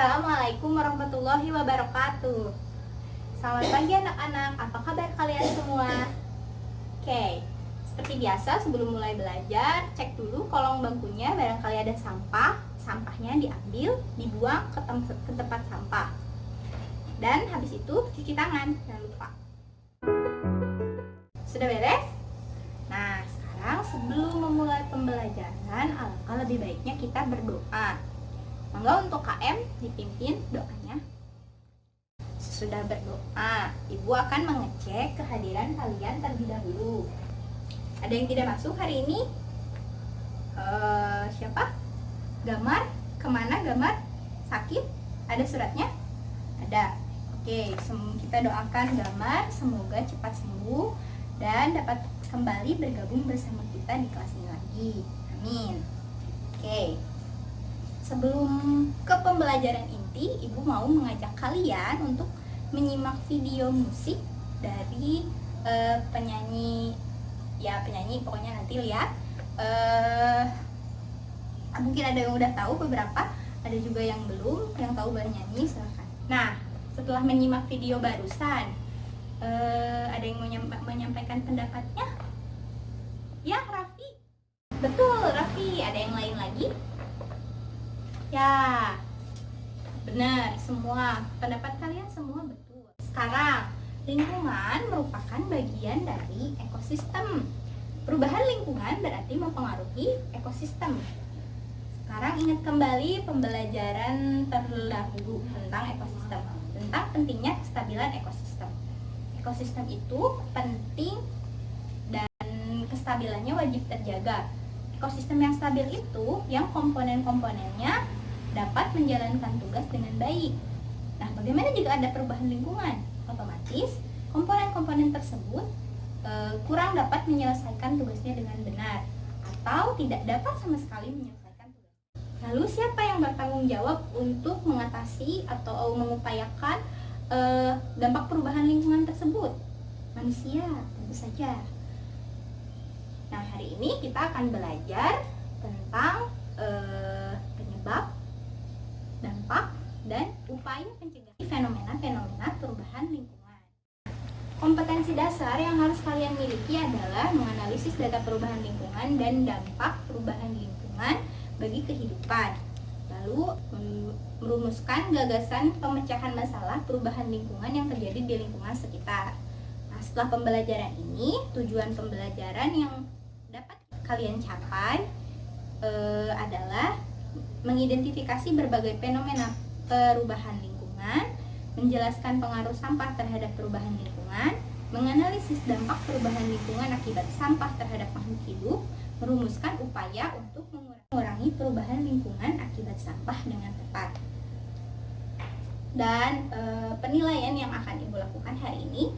Assalamualaikum warahmatullahi wabarakatuh. Selamat pagi anak-anak, apa kabar kalian semua? Oke, seperti biasa sebelum mulai belajar, cek dulu kolong bangkunya, barangkali ada sampah. Sampahnya diambil, dibuang ke tempat sampah. Dan habis itu cuci tangan, jangan lupa. Sudah beres? Nah, sekarang sebelum memulai pembelajaran, alangkah lebih baiknya kita berdoa. Monggo untuk KM dipimpin doanya. Sesudah berdoa, Ibu akan mengecek kehadiran kalian terlebih dahulu. Ada yang tidak masuk hari ini? Siapa? Gamar? Kemana Gamar? Sakit? Ada suratnya? Ada. Oke, kita doakan Gamar semoga cepat sembuh dan dapat kembali bergabung bersama kita di kelas ini lagi. Amin. Oke. Sebelum ke pembelajaran inti, Ibu mau mengajak kalian untuk menyimak video musik dari penyanyi, pokoknya nanti lihat. Mungkin ada yang udah tahu beberapa, ada juga yang belum, yang tahu boleh nyanyi silahkan. Nah, setelah menyimak video barusan, ada yang mau menyampaikan pendapatnya? Ya, Raffi. Betul, Raffi. Ada yang lain lagi? Ya, benar, semua pendapat kalian semua betul. Sekarang, lingkungan merupakan bagian dari ekosistem. Perubahan lingkungan berarti mempengaruhi ekosistem. Sekarang ingat kembali pembelajaran terdahulu tentang ekosistem, tentang pentingnya kestabilan ekosistem. Ekosistem itu penting dan kestabilannya wajib terjaga. Ekosistem yang stabil itu yang komponen-komponennya dapat menjalankan tugas dengan baik. Nah, bagaimana jika ada perubahan lingkungan? Otomatis komponen-komponen tersebut kurang dapat menyelesaikan tugasnya dengan benar atau tidak dapat sama sekali menyelesaikan tugas. Lalu siapa yang bertanggung jawab untuk mengatasi atau mengupayakan dampak perubahan lingkungan tersebut? Manusia, tentu saja. Nah, hari ini kita akan belajar tentang penyebab, dampak, dan upaya pencegahan fenomena-fenomena perubahan lingkungan. Kompetensi dasar yang harus kalian miliki adalah menganalisis data perubahan lingkungan dan dampak perubahan lingkungan bagi kehidupan. Lalu merumuskan gagasan pemecahan masalah perubahan lingkungan yang terjadi di lingkungan sekitar. Nah, setelah pembelajaran ini, tujuan pembelajaran yang dapat kalian capai adalah mengidentifikasi berbagai fenomena perubahan lingkungan, menjelaskan pengaruh sampah terhadap perubahan lingkungan, menganalisis dampak perubahan lingkungan akibat sampah terhadap makhluk hidup, merumuskan upaya untuk mengurangi perubahan lingkungan akibat sampah dengan tepat. Dan penilaian yang akan Ibu lakukan hari ini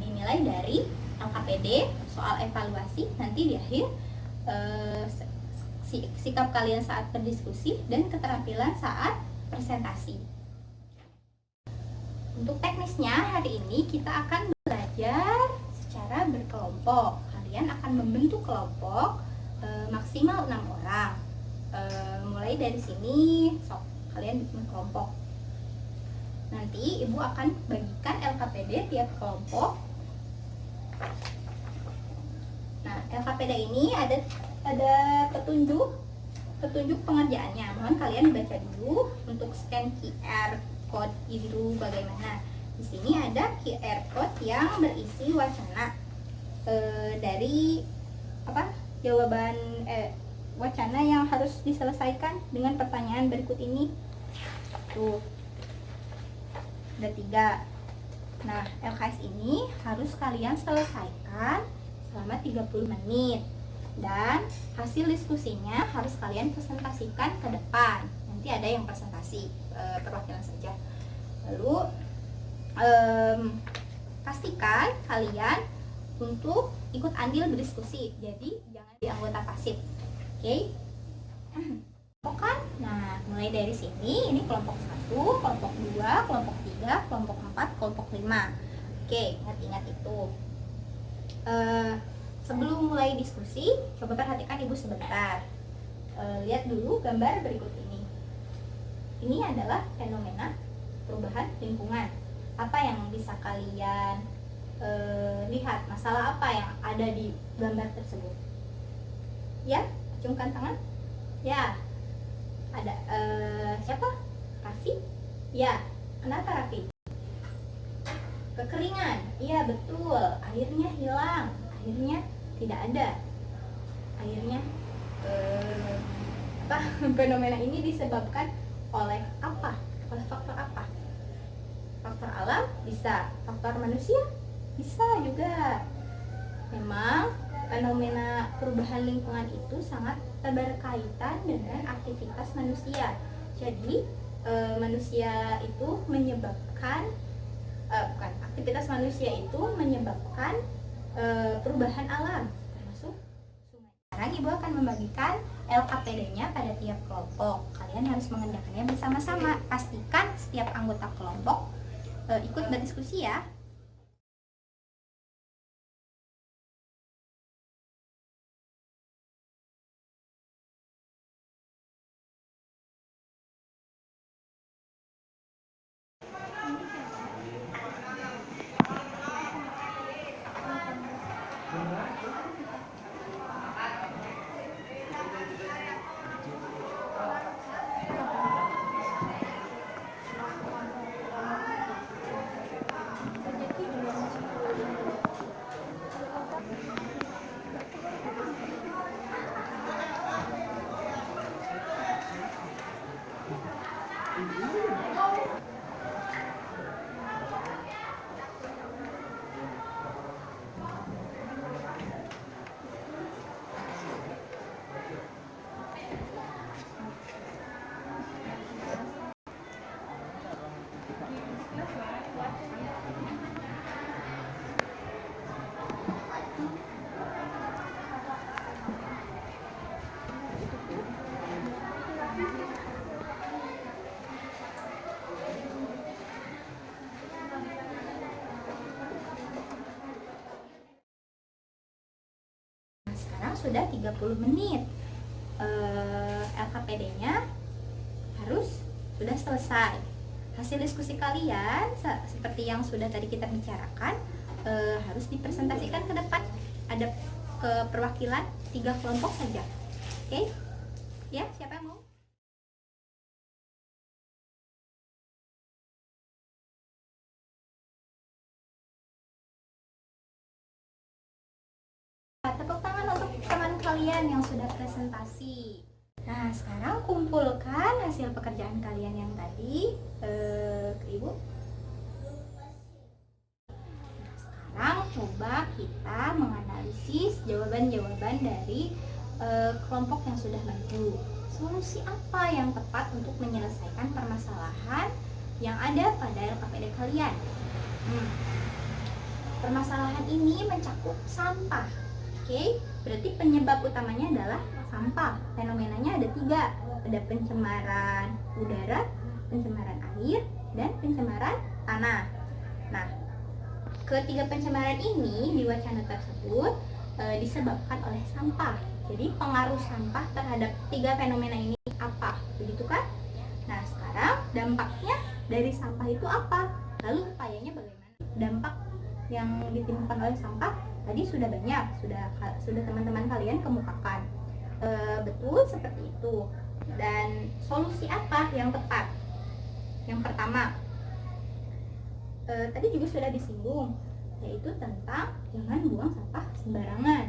dinilai dari LKPD, soal evaluasi nanti di akhir, sikap kalian saat berdiskusi, dan keterampilan saat presentasi. Untuk teknisnya hari ini kita akan belajar secara berkelompok. Kalian akan membentuk kelompok maksimal 6 orang. Mulai dari sini, kalian bikin kelompok. Nanti Ibu akan bagikan LKPD tiap kelompok. Nah, LKPD ini ada petunjuk pengerjaannya. Mohon kalian baca dulu. Untuk scan QR code itu bagaimana. Di sini ada QR code yang berisi wacana dari jawaban wacana yang harus diselesaikan dengan pertanyaan berikut ini. Tuh, ada 3. Nah, LKS ini harus kalian selesaikan selama 30 menit. Dan hasil diskusinya harus kalian presentasikan ke depan. Nanti ada yang presentasi perwakilan saja. Lalu pastikan kalian untuk ikut andil berdiskusi. Jadi jangan di anggota pasif. Oke? Kan? Nah, mulai dari sini ini kelompok 1, kelompok 2, kelompok 3, kelompok 4, kelompok 5. Oke, ingat-ingat itu. Sebelum mulai diskusi, coba perhatikan Ibu sebentar. Lihat dulu gambar berikut ini. ini adalah fenomena perubahan lingkungan. Apa yang bisa kalian lihat? Masalah apa yang ada di gambar tersebut? Ya, acungkan tangan. Ya, ada siapa? Raffi? Ya, kenapa Raffi? Kekeringan. Iya, betul. Airnya hilang, airnya tidak ada. Airnya apa? Fenomena ini disebabkan oleh apa? Oleh faktor apa? Faktor alam bisa, faktor manusia bisa juga. Memang fenomena perubahan lingkungan itu sangat berkaitan dengan aktivitas manusia. Jadi manusia itu menyebabkan aktivitas manusia itu menyebabkan perubahan alam, termasuk sungai. Sekarang Ibu akan membagikan LKPD-nya pada tiap kelompok. Kalian harus mengerjakannya bersama-sama. Pastikan setiap anggota kelompok ikut berdiskusi ya. Sekarang sudah 30 menit. LKPD-nya harus sudah selesai. Hasil diskusi kalian seperti yang sudah tadi kita bicarakan harus dipresentasikan ke depan. Ada ke perwakilan 3 kelompok saja. Oke? Ya, siapa yang mau? Tepuk tangan untuk teman kalian yang sudah presentasi. Nah, sekarang kumpulkan hasil pekerjaan kalian yang tadi ke Ibu. Nah, sekarang coba kita menganalisis jawaban-jawaban dari kelompok yang sudah maju. Solusi apa yang tepat untuk menyelesaikan permasalahan yang ada pada LKPD kalian? Permasalahan ini mencakup sampah. Oke, berarti penyebab utamanya adalah sampah. Fenomenanya ada 3. Ada pencemaran udara, pencemaran air, dan pencemaran tanah. Nah, ketiga pencemaran ini di wacana tersebut disebabkan oleh sampah. Jadi pengaruh sampah terhadap 3 fenomena ini apa? Begitu kan? Nah, sekarang dampaknya dari sampah itu apa? Lalu upayanya bagaimana? Dampak yang ditimbulkan oleh sampah tadi sudah banyak, sudah teman-teman kalian kemukakan. Betul seperti itu. Dan solusi apa yang tepat? Yang pertama, tadi juga sudah disinggung, yaitu tentang jangan buang sampah sembarangan.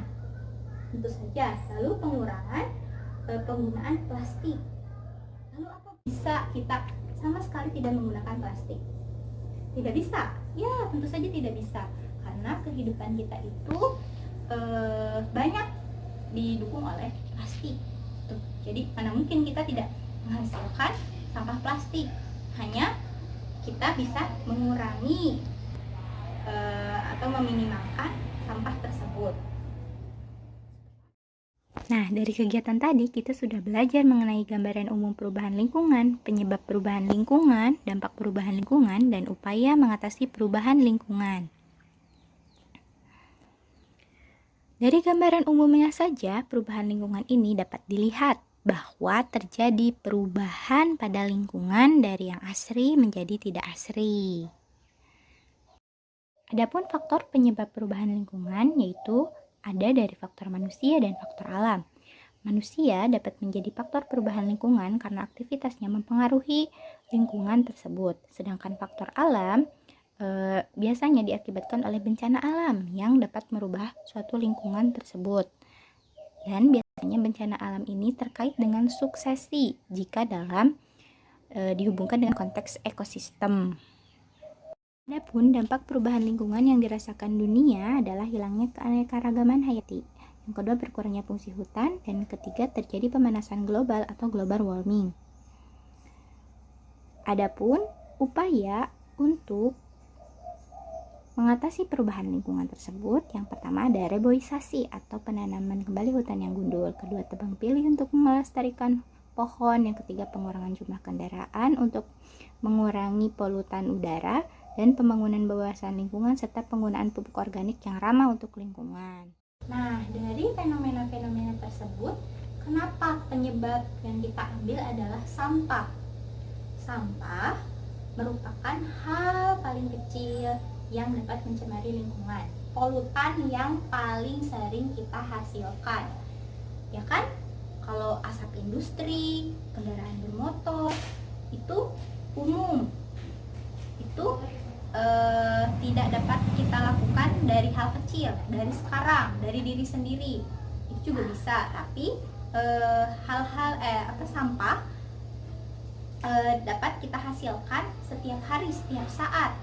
Tentu saja. Lalu pengurangan penggunaan plastik. Lalu apa bisa kita sama sekali tidak menggunakan plastik? Tidak bisa. Ya, tentu saja tidak bisa. Karena kehidupan kita itu banyak didukung oleh plastik. Tuh. Jadi mana mungkin kita tidak menghasilkan sampah plastik. Hanya kita bisa mengurangi atau meminimalkan sampah tersebut. Nah, dari kegiatan tadi kita sudah belajar mengenai gambaran umum perubahan lingkungan, penyebab perubahan lingkungan, dampak perubahan lingkungan, dan upaya mengatasi perubahan lingkungan. Dari gambaran umumnya saja, perubahan lingkungan ini dapat dilihat bahwa terjadi perubahan pada lingkungan dari yang asri menjadi tidak asri. Adapun faktor penyebab perubahan lingkungan yaitu ada dari faktor manusia dan faktor alam. Manusia dapat menjadi faktor perubahan lingkungan karena aktivitasnya mempengaruhi lingkungan tersebut. Sedangkan faktor alam biasanya diakibatkan oleh bencana alam yang dapat merubah suatu lingkungan tersebut. Dan biasanya bencana alam ini terkait dengan suksesi jika dalam dihubungkan dengan konteks ekosistem. Adapun dampak perubahan lingkungan yang dirasakan dunia adalah hilangnya keanekaragaman hayati. Yang kedua, berkurangnya fungsi hutan, dan ketiga, terjadi pemanasan global atau global warming. Adapun upaya untuk mengatasi perubahan lingkungan tersebut, yang pertama ada reboisasi atau penanaman kembali hutan yang gundul. Kedua, tebang pilih untuk melestarikan pohon. Yang ketiga, pengurangan jumlah kendaraan untuk mengurangi polutan udara, dan pembangunan bawahsan lingkungan serta penggunaan pupuk organik yang ramah untuk lingkungan. Nah, dari fenomena-fenomena tersebut, kenapa penyebab yang kita ambil adalah sampah? Sampah merupakan hal paling kecil yang dapat mencemari lingkungan, polutan yang paling sering kita hasilkan, ya kan? Kalau asap industri, kendaraan bermotor, itu umum, itu tidak dapat kita lakukan dari hal kecil, dari sekarang, dari diri sendiri, itu juga bisa. Tapi hal-hal sampah dapat kita hasilkan setiap hari, setiap saat,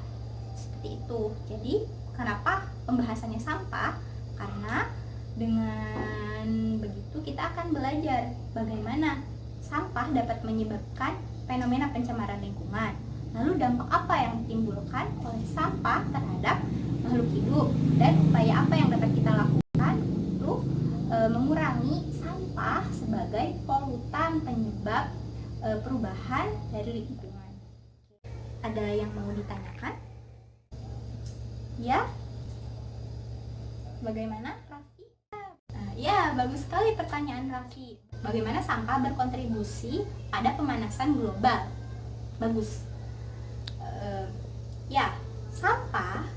seperti itu. Jadi kenapa pembahasannya sampah? Karena dengan begitu kita akan belajar bagaimana sampah dapat menyebabkan fenomena pencemaran lingkungan. Lalu dampak apa yang ditimbulkan oleh sampah terhadap makhluk hidup, dan upaya apa yang dapat kita lakukan untuk mengurangi sampah sebagai polutan penyebab perubahan dari lingkungan. Ada yang mau ditanyakan? Ya? Bagaimana, Raffi? Ya, bagus sekali pertanyaan Raffi. Bagaimana sampah berkontribusi pada pemanasan global? Bagus. Ya, sampah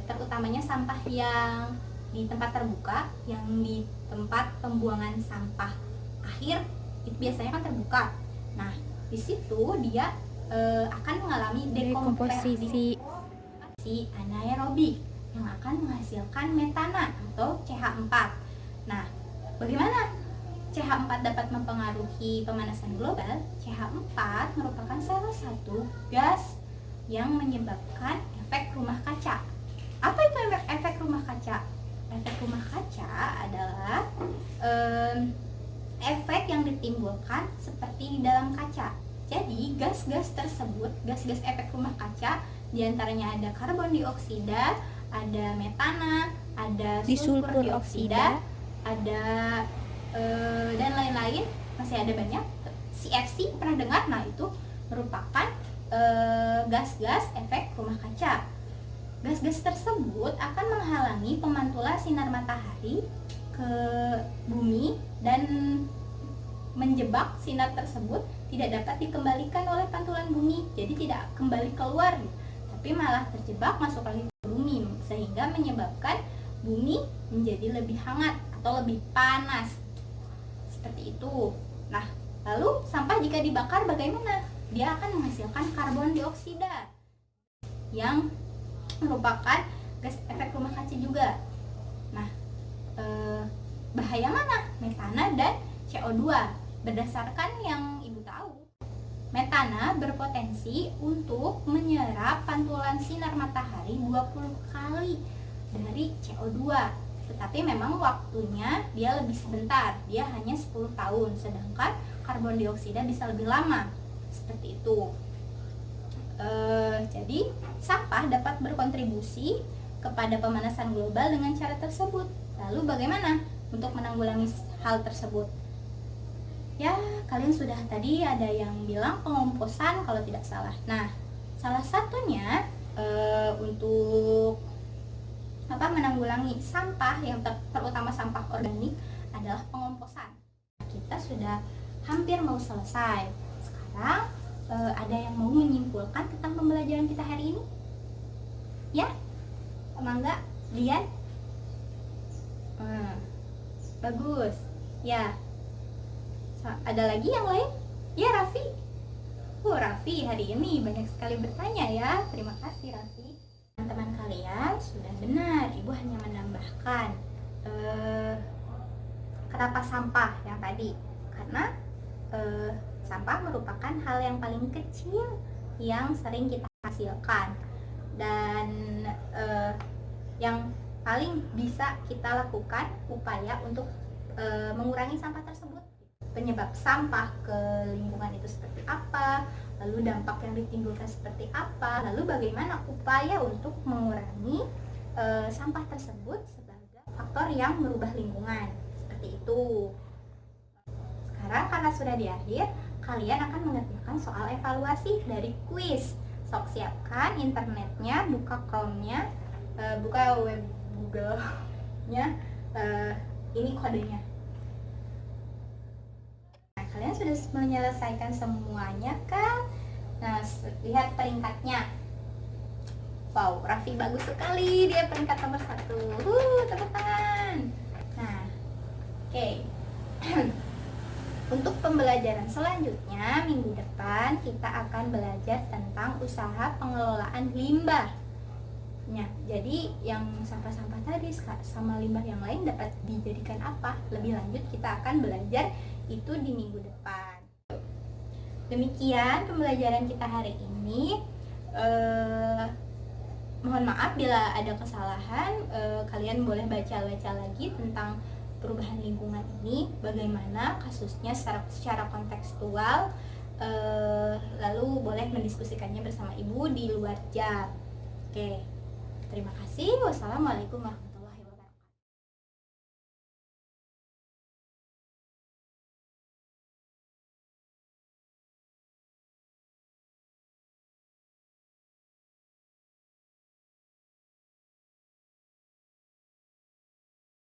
terutamanya sampah yang di tempat terbuka, yang di tempat pembuangan sampah akhir itu biasanya kan terbuka. Nah, di situ dia akan mengalami dekomposisi anaerobik yang akan menghasilkan metana atau CH4. Nah, bagaimana CH4 dapat mempengaruhi pemanasan global? CH4 merupakan salah satu gas yang menyebabkan efek rumah kaca. Apa itu efek rumah kaca? Efek rumah kaca adalah efek yang ditimbulkan seperti di dalam kaca. Jadi gas-gas tersebut, gas-gas efek rumah kaca, diantaranya ada karbon dioksida, ada metana, ada sulfur dioksida, ada dan lain-lain, masih ada banyak. CFC pernah dengar? Nah, itu merupakan gas-gas efek rumah kaca. Gas-gas tersebut akan menghalangi pemantulan sinar matahari ke bumi dan menjebak sinar tersebut tidak dapat dikembalikan oleh pantulan bumi, jadi tidak kembali keluar, tapi malah terjebak masuk lagi ke bumi, sehingga menyebabkan bumi menjadi lebih hangat atau lebih panas, seperti itu. Nah, lalu sampah jika dibakar bagaimana? Dia akan menghasilkan karbon dioksida yang merupakan gas efek rumah kaca juga. Nah, bahaya mana? Metana dan CO2. Berdasarkan yang Ibu tahu, metana berpotensi untuk menyerap pantulan sinar matahari 20 kali dari CO2. Tetapi memang waktunya dia lebih sebentar, dia hanya 10 tahun, sedangkan karbon dioksida bisa lebih lama. Seperti itu. Jadi sampah dapat berkontribusi kepada pemanasan global dengan cara tersebut. Lalu bagaimana untuk menanggulangi hal tersebut? Ya, kalian sudah tadi ada yang bilang pengomposan kalau tidak salah. Nah, salah satunya untuk menanggulangi sampah yang terutama sampah organik adalah pengomposan. Kita kita sudah hampir mau selesai. Sekarang ada yang mau menyimpulkan tentang pembelajaran kita hari ini? Ya? Mangga, Dian? Bagus. Ya. Ada lagi yang lain? Ya, Raffi. Raffi hari ini banyak sekali bertanya ya. Terima kasih, Raffi. Teman-teman kalian sudah benar. Ibu hanya menambahkan kenapa sampah yang tadi? Karena sampah merupakan hal yang paling kecil yang sering kita hasilkan, dan yang paling bisa kita lakukan upaya untuk mengurangi sampah tersebut. Penyebab sampah ke lingkungan itu seperti apa, lalu dampak yang ditimbulkan seperti apa, lalu bagaimana upaya untuk mengurangi sampah tersebut sebagai faktor yang merubah lingkungan, seperti itu. Sekarang karena sudah di akhir, kalian akan mengerjakan soal evaluasi dari kuis. Sok siapkan internetnya, buka Chrome-nya, buka web Google-nya, ini kodenya. Nah, kalian sudah menyelesaikan semuanya kan? Nah, lihat peringkatnya. Wow, Raffi bagus sekali, dia peringkat nomor 1. Tepuk tangan. Nah, oke. Untuk pembelajaran selanjutnya, minggu depan kita akan belajar tentang usaha pengelolaan limbah. Nah, jadi yang sampah-sampah tadi sama limbah yang lain dapat dijadikan apa? Lebih lanjut kita akan belajar itu di minggu depan. Demikian pembelajaran kita hari ini. Mohon maaf bila ada kesalahan. Kalian boleh baca-baca lagi tentang perubahan lingkungan ini, bagaimana kasusnya secara kontekstual, lalu boleh mendiskusikannya bersama ibu di luar jam. Oke, terima kasih. Wassalamualaikum warahmatullahi wabarakatuh.